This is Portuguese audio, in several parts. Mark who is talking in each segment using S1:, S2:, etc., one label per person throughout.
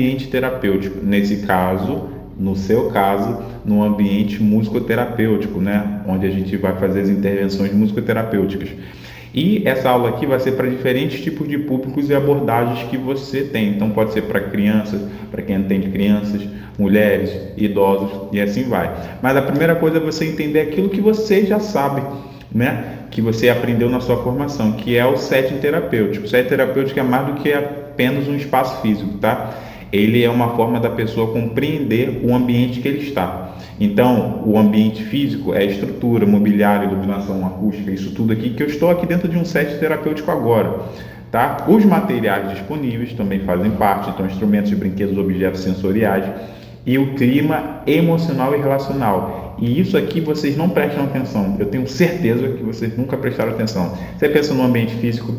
S1: ambiente terapêutico, nesse caso, no seu caso, no ambiente musicoterapêutico, né? Onde a gente vai fazer as intervenções musicoterapêuticas. E essa aula aqui vai ser para diferentes tipos de públicos e abordagens que você tem. Então pode ser para crianças, para quem atende crianças, mulheres, idosos e assim vai. Mas a primeira coisa é você entender aquilo que você já sabe, né? Que você aprendeu na sua formação, que é o setting terapêutico. O setting terapêutico é mais do que apenas um espaço físico, tá? Ele é uma forma da pessoa compreender o ambiente que ele está. Então, o ambiente físico é estrutura, mobiliário, iluminação, acústica, isso tudo aqui que eu estou aqui dentro de um set terapêutico agora, tá? Os materiais disponíveis também fazem parte, então instrumentos, brinquedos, objetos sensoriais e o clima emocional e relacional. E isso aqui vocês não prestam atenção. Eu tenho certeza que vocês nunca prestaram atenção. Você pensa no ambiente físico,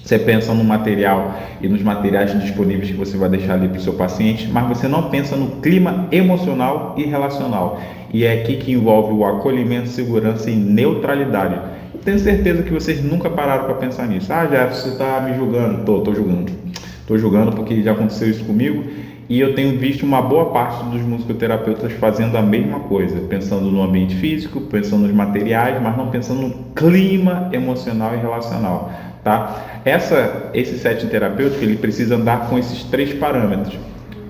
S1: você pensa no material e nos materiais disponíveis que você vai deixar ali para o seu paciente, mas você não pensa no clima emocional e relacional. E é aqui que envolve o acolhimento, segurança e neutralidade. Eu tenho certeza que vocês nunca pararam para pensar nisso. Ah, Jeff, você está me julgando? Estou julgando. Estou julgando porque já aconteceu isso comigo e eu tenho visto uma boa parte dos musicoterapeutas fazendo a mesma coisa, pensando no ambiente físico, pensando nos materiais, mas não pensando no clima emocional e relacional. Tá? Esse setting terapêutico ele precisa andar com esses 3 parâmetros: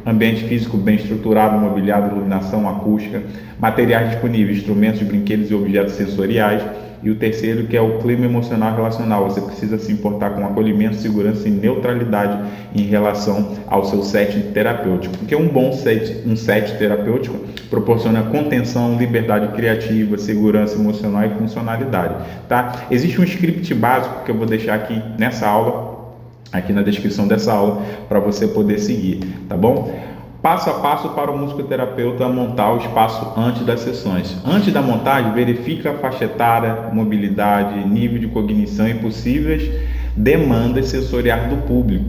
S1: ambiente físico bem estruturado, mobiliário, iluminação, acústica, materiais disponíveis, instrumentos, brinquedos e objetos sensoriais, e o terceiro que é o clima emocional e relacional. Você precisa se importar com acolhimento, segurança e neutralidade em relação ao seu setting terapêutico, porque um bom set terapêutico proporciona contenção, liberdade criativa, segurança emocional e funcionalidade, tá? Existe um script básico que eu vou deixar aqui nessa aula, aqui na descrição dessa aula, para você poder seguir, tá bom? Passo a passo para o musicoterapeuta montar o espaço antes das sessões. Antes da montagem, verifica a faixa etária, mobilidade, nível de cognição e possíveis demandas sensoriais do público.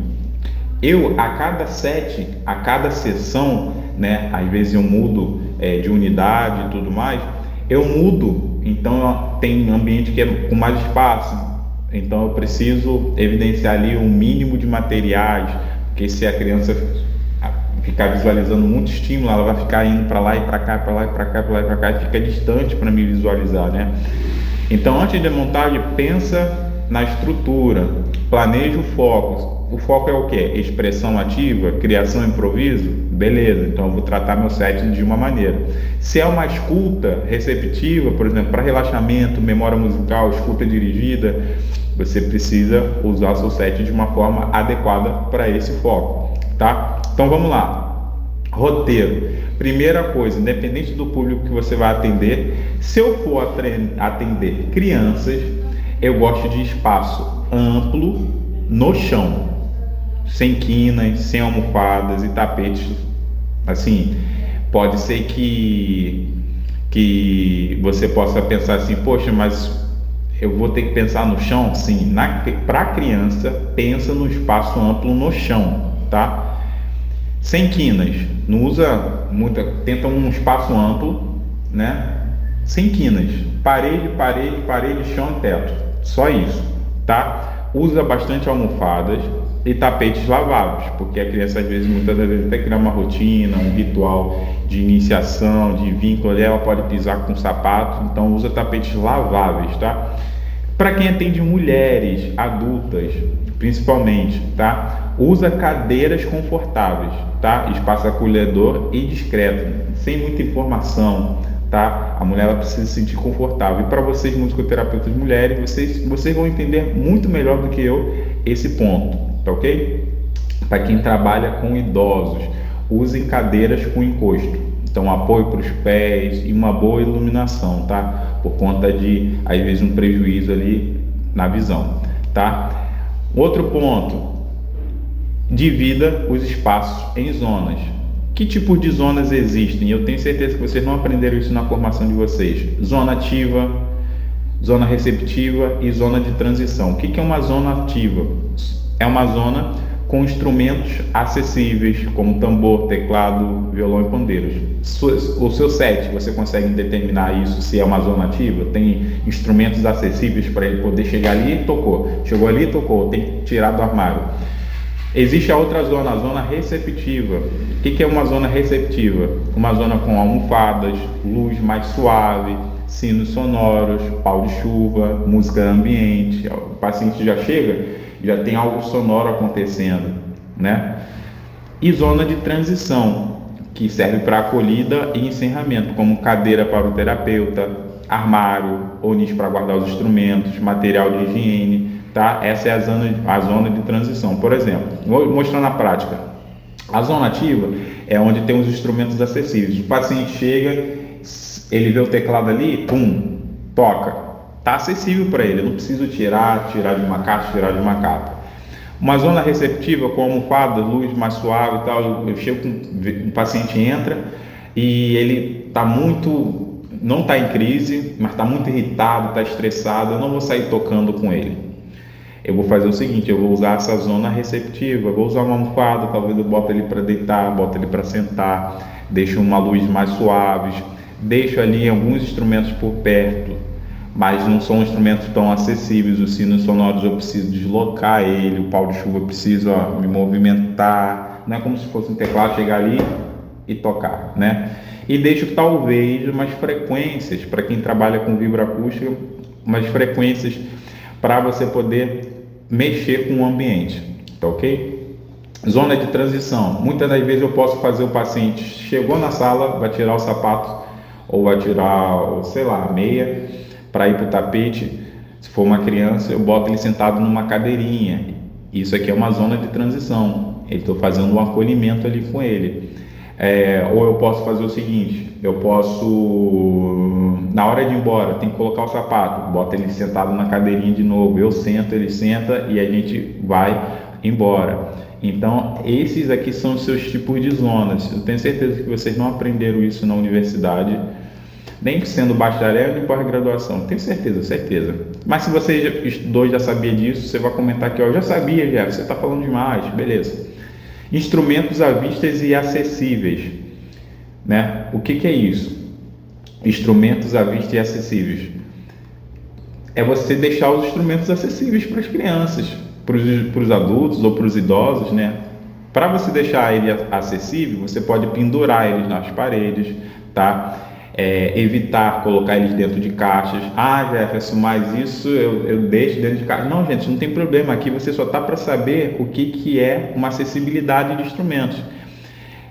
S1: A cada sessão, né, às vezes eu mudo de unidade e tudo mais, eu mudo. Então tem ambiente que é com mais espaço, então eu preciso evidenciar ali um mínimo de materiais, porque se a criança ficar visualizando muito estímulo, ela vai ficar indo para lá e para cá, para lá e para cá, para lá e para cá, e fica distante para me visualizar, né? Então, antes da montagem, pensa na estrutura, planeja o foco. O foco é o quê? Expressão ativa, criação, improviso? Beleza, então eu vou tratar meu set de uma maneira. Se é uma escuta receptiva, por exemplo, para relaxamento, memória musical, escuta dirigida, você precisa usar seu set de uma forma adequada para esse foco, tá? Então vamos lá. Roteiro. Primeira coisa, independente do público que você vai atender, se eu for atender crianças, eu gosto de espaço amplo no chão, sem quinas, sem almofadas e tapetes. Assim, pode ser que você possa pensar assim, poxa, mas eu vou ter que pensar no chão? Sim, para criança, pensa no espaço amplo no chão, tá? Sem quinas, não usa muita, tenta um espaço amplo, né? Sem quinas, parede, chão e teto, só isso, tá? Usa bastante almofadas e tapetes laváveis, porque a criança às vezes, muitas das vezes, até criar uma rotina, um ritual de iniciação, de vínculo, ela pode pisar com sapato, então usa tapetes laváveis, tá? Para quem atende mulheres adultas, principalmente, tá? Usa cadeiras confortáveis, tá? Espaço acolhedor e discreto, sem muita informação, tá? A mulher ela precisa se sentir confortável. E para vocês, musicoterapeutas mulheres, vocês vão entender muito melhor do que eu esse ponto, tá ok? Para quem trabalha com idosos, usem cadeiras com encosto. Então, apoio para os pés e uma boa iluminação, tá? Por conta de, às vezes, um prejuízo ali na visão, tá? Outro ponto, divida os espaços em zonas. Que tipo de zonas existem? Eu tenho certeza que vocês não aprenderam isso na formação de vocês. Zona ativa, zona receptiva e zona de transição. O que é uma zona ativa? É uma zona com instrumentos acessíveis, como tambor, teclado, violão e pandeiros. O seu set, você consegue determinar isso, se é uma zona ativa? Tem instrumentos acessíveis para ele poder chegar ali e tocou. Chegou ali e tocou, tem que tirar do armário. Existe a outra zona, a zona receptiva. O que é uma zona receptiva? Uma zona com almofadas, luz mais suave, sinos sonoros, pau de chuva, música ambiente. O paciente já chega, já tem algo sonoro acontecendo, né? E zona de transição, que serve para acolhida e encerramento, como cadeira para o terapeuta, armário, onis para guardar os instrumentos, material de higiene, tá? Essa é a zona de transição. Por exemplo, vou mostrar na prática. A zona ativa é onde tem os instrumentos acessíveis. O paciente chega, ele vê o teclado ali, pum, toca. Tá acessível para ele, eu não preciso tirar de uma caixa, tirar de uma capa. Uma zona receptiva com almofada, luz mais suave e tal. Eu chego com o paciente entra e ele está muito, não está em crise, mas está muito irritado, está estressado. Eu não vou sair tocando com ele. Eu vou fazer o seguinte, eu vou usar essa zona receptiva, vou usar uma almofada, talvez eu boto ele para deitar, boto ele para sentar, deixo uma luz mais suave, deixo ali alguns instrumentos por perto, mas não são instrumentos tão acessíveis. Os sinos sonoros eu preciso deslocar ele, o pau de chuva eu preciso me movimentar, não é como se fosse um teclado, chegar ali e tocar, né? E deixo talvez umas frequências, para quem trabalha com vibroacústica, umas frequências para você poder mexer com o ambiente, tá ok? Zona de transição, muitas das vezes eu posso fazer o paciente, chegou na sala, vai tirar o sapato, ou vai tirar, sei lá, a meia, para ir para o tapete. Se for uma criança, eu boto ele sentado numa cadeirinha. Isso aqui é uma zona de transição. Estou fazendo um acolhimento ali com ele. Ou eu posso fazer o seguinte, eu posso, na hora de ir embora, tem que colocar o sapato, bota ele sentado na cadeirinha de novo, eu sento, ele senta e a gente vai embora. Então, esses aqui são os seus tipos de zonas. Eu tenho certeza que vocês não aprenderam isso na universidade, nem sendo bacharel nem pós-graduação, tenho certeza. Mas se você já estudou, já sabia disso, você vai comentar aqui, ó, já sabia, já, você está falando demais, beleza. Instrumentos à vista e acessíveis, né? O que é isso? Instrumentos à vista e acessíveis. É você deixar os instrumentos acessíveis para as crianças, para os adultos ou para os idosos, né? Para você deixar ele acessível, você pode pendurar eles nas paredes, tá? Evitar colocar eles dentro de caixas. Jefferson, mas isso eu deixo dentro de caixas. Não, gente, não tem problema. Aqui você só está para saber o que é uma acessibilidade de instrumentos.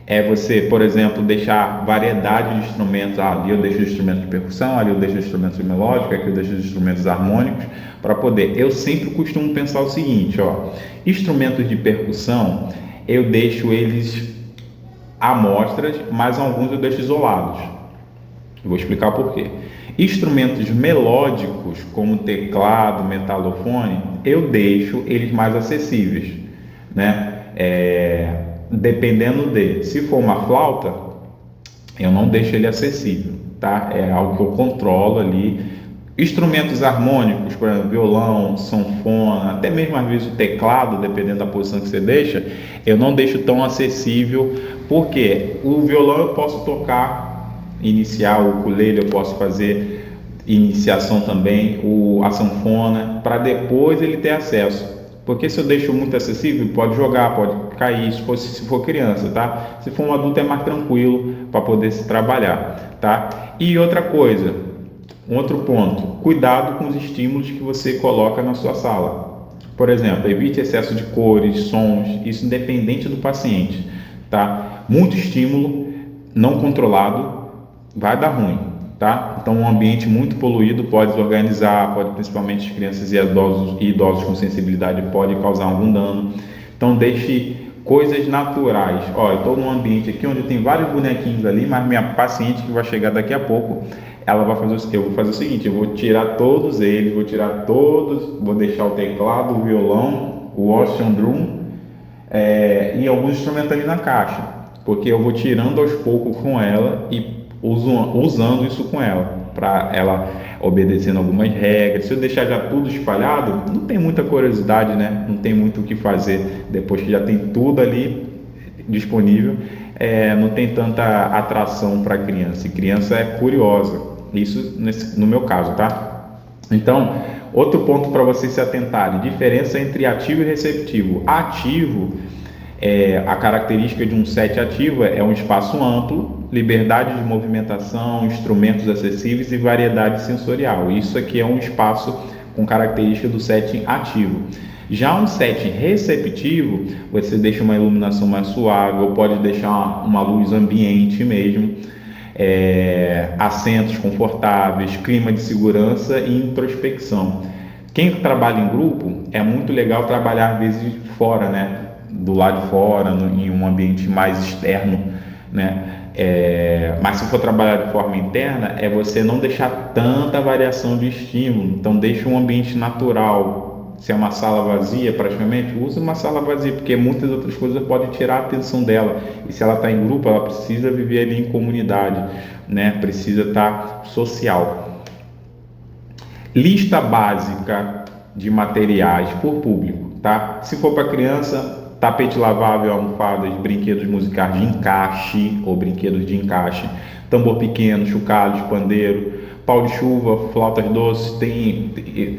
S1: É você, por exemplo, deixar variedade de instrumentos. Ali eu deixo os instrumentos de percussão, ali eu deixo os instrumentos de melódica, aqui eu deixo os instrumentos harmônicos, para poder. Eu sempre costumo pensar o seguinte, ó, instrumentos de percussão, eu deixo eles amostras, mas alguns eu deixo isolados. Eu vou explicar por quê. Instrumentos melódicos, como teclado, metalofone, eu deixo eles mais acessíveis, né? Dependendo se for uma flauta, eu não deixo ele acessível, tá? É algo que eu controlo ali. Instrumentos harmônicos, por exemplo, violão, sanfona, até mesmo às vezes o teclado, dependendo da posição que você deixa, eu não deixo tão acessível, porque o violão eu posso tocar, iniciar, o ukulele eu posso fazer iniciação também, a sanfona, para depois ele ter acesso. Porque se eu deixo muito acessível, pode jogar, pode cair, se for criança, tá? Se for um adulto é mais tranquilo para poder se trabalhar, tá? E outra coisa, um outro ponto, cuidado com os estímulos que você coloca na sua sala. Por exemplo, evite excesso de cores, sons, isso independente do paciente, tá? Muito estímulo não controlado vai dar ruim, tá? Então, um ambiente muito poluído pode desorganizar, pode, principalmente crianças e idosos com sensibilidade, pode causar algum dano. Então, deixe coisas naturais. Ó, eu estou num ambiente aqui onde tem vários bonequinhos ali, mas minha paciente que vai chegar daqui a pouco, eu vou fazer o seguinte, eu vou tirar todos eles, vou deixar o teclado, o violão, o ocean drum e alguns instrumentos ali na caixa, porque eu vou tirando aos poucos com ela e usando isso com ela, para ela obedecendo algumas regras. Se eu deixar já tudo espalhado, não tem muita curiosidade, né? Não tem muito o que fazer depois que já tem tudo ali disponível. Não tem tanta atração para a criança. E criança é curiosa. Isso no meu caso, tá? Então, outro ponto para vocês se atentarem: diferença entre ativo e receptivo. Ativo, a característica de um set ativo é um espaço amplo, liberdade de movimentação, instrumentos acessíveis e variedade sensorial. Isso aqui é um espaço com característica do set ativo. Já um set receptivo, você deixa uma iluminação mais suave, ou pode deixar uma luz ambiente mesmo, assentos confortáveis, clima de segurança e introspecção. Quem trabalha em grupo, é muito legal trabalhar às vezes fora, né? Do lado de fora, em um ambiente mais externo, né? Mas se for trabalhar de forma interna, é você não deixar tanta variação de estímulo. Então deixa um ambiente natural. Se é uma sala vazia, praticamente, use uma sala vazia, porque muitas outras coisas podem tirar a atenção dela. E se ela está em grupo, ela precisa viver ali em comunidade, né? Precisa estar social. Lista básica de materiais por público, tá? Se for para criança, tapete lavável, almofadas, brinquedos musicais de encaixe ou brinquedos de encaixe, tambor pequeno, chocalhos, pandeiro, pau de chuva, flautas doces.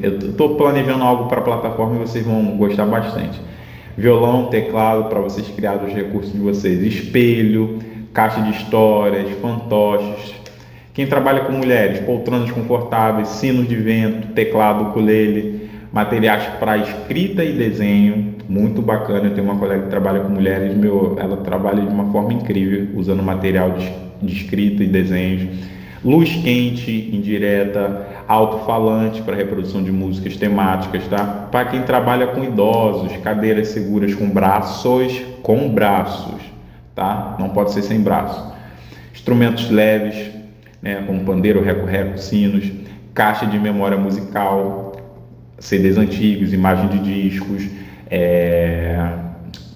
S1: Eu estou planejando algo para a plataforma e vocês vão gostar bastante. Violão, teclado para vocês criarem os recursos de vocês, espelho, caixa de histórias, fantoches. Quem trabalha com mulheres, poltronas confortáveis, sinos de vento, teclado, ukulele, materiais para escrita e desenho, muito bacana. Eu tenho uma colega que trabalha com mulheres, ela trabalha de uma forma incrível, usando material de escrita e desenhos. Luz quente, indireta, alto-falante para reprodução de músicas temáticas, tá? Para quem trabalha com idosos, cadeiras seguras com braços, tá? Não pode ser sem braço. Instrumentos leves, né? Como pandeiro, reco-reco, sinos, caixa de memória musical, CDs antigos, imagem de discos,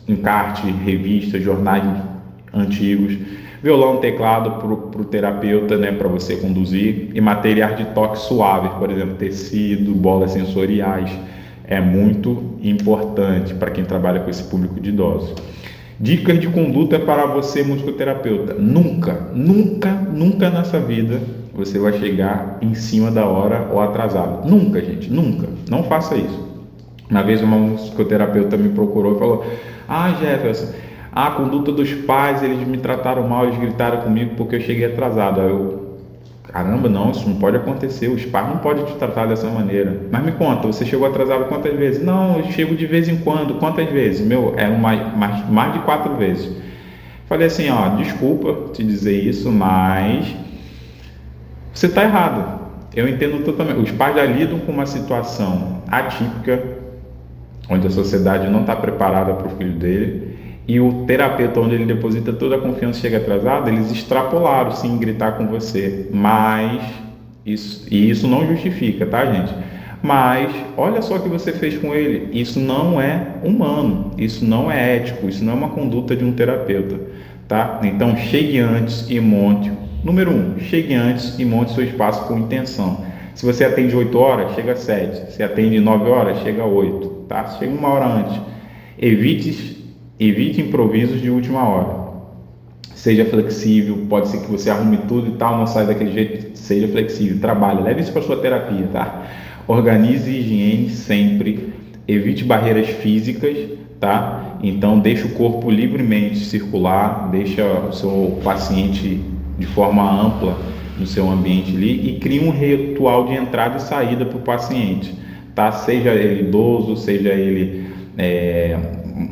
S1: encarte, revistas, jornais antigos, violão, teclado para o terapeuta, né, para você conduzir, e materiais de toque suave, por exemplo, tecido, bolas sensoriais. É muito importante para quem trabalha com esse público de idosos. Dicas de conduta para você, musicoterapeuta: nunca nessa vida você vai chegar em cima da hora ou atrasado. Nunca, gente, nunca. Não faça isso. Uma vez uma musicoterapeuta me procurou e falou: Jefferson, a conduta dos pais, eles me trataram mal, eles gritaram comigo porque eu cheguei atrasado. Aí eu, caramba, não, isso não pode acontecer, os pais não podem te tratar dessa maneira. Mas me conta, você chegou atrasado quantas vezes? Não, eu chego de vez em quando. Quantas vezes? Eram mais de 4 vezes. Falei assim, desculpa te dizer isso, mas você está errado. Eu entendo totalmente. Os pais já lidam com uma situação atípica, onde a sociedade não está preparada para o filho dele, e o terapeuta, onde ele deposita toda a confiança, chega atrasado. Eles extrapolaram sim gritar com você, mas isso não justifica, tá, gente? Mas olha só o que você fez com ele. Isso não é humano, isso não é ético, isso não é uma conduta de um terapeuta, tá? Então chegue antes e monte. Número 1, chegue antes e monte seu espaço com intenção. Se você atende 8 horas, chega às 7. Se atende 9 horas, chega a 8, tá? Chega 1 hora antes. Evite improvisos de última hora. Seja flexível, pode ser que você arrume tudo e tal, não sai daquele jeito. Seja flexível, trabalhe, leve isso para sua terapia, tá? Organize higiene sempre, evite barreiras físicas, tá? Então deixa o corpo livremente circular, deixa o seu paciente de forma ampla no seu ambiente ali e crie um ritual de entrada e saída para o paciente, tá? Seja ele idoso, seja ele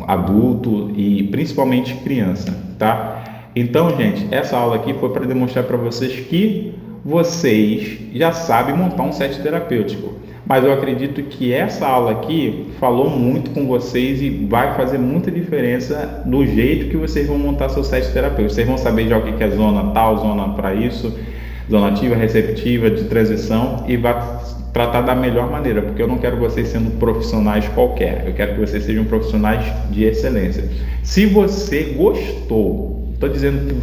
S1: adulto e principalmente criança, tá? Então, gente, essa aula aqui foi para demonstrar para vocês que vocês já sabem montar um set terapêutico, mas eu acredito que essa aula aqui falou muito com vocês e vai fazer muita diferença no jeito que vocês vão montar seu set terapêutico. Vocês vão saber já o que é zona tal, zona para isso, zona ativa, receptiva, de transição, e vai tratar da melhor maneira, porque eu não quero vocês sendo profissionais qualquer, eu quero que vocês sejam profissionais de excelência. Se você gostou, estou dizendo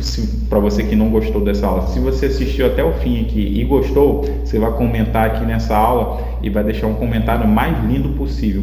S1: para você que não gostou dessa aula, se você assistiu até o fim aqui e gostou, você vai comentar aqui nessa aula e vai deixar um comentário mais lindo possível.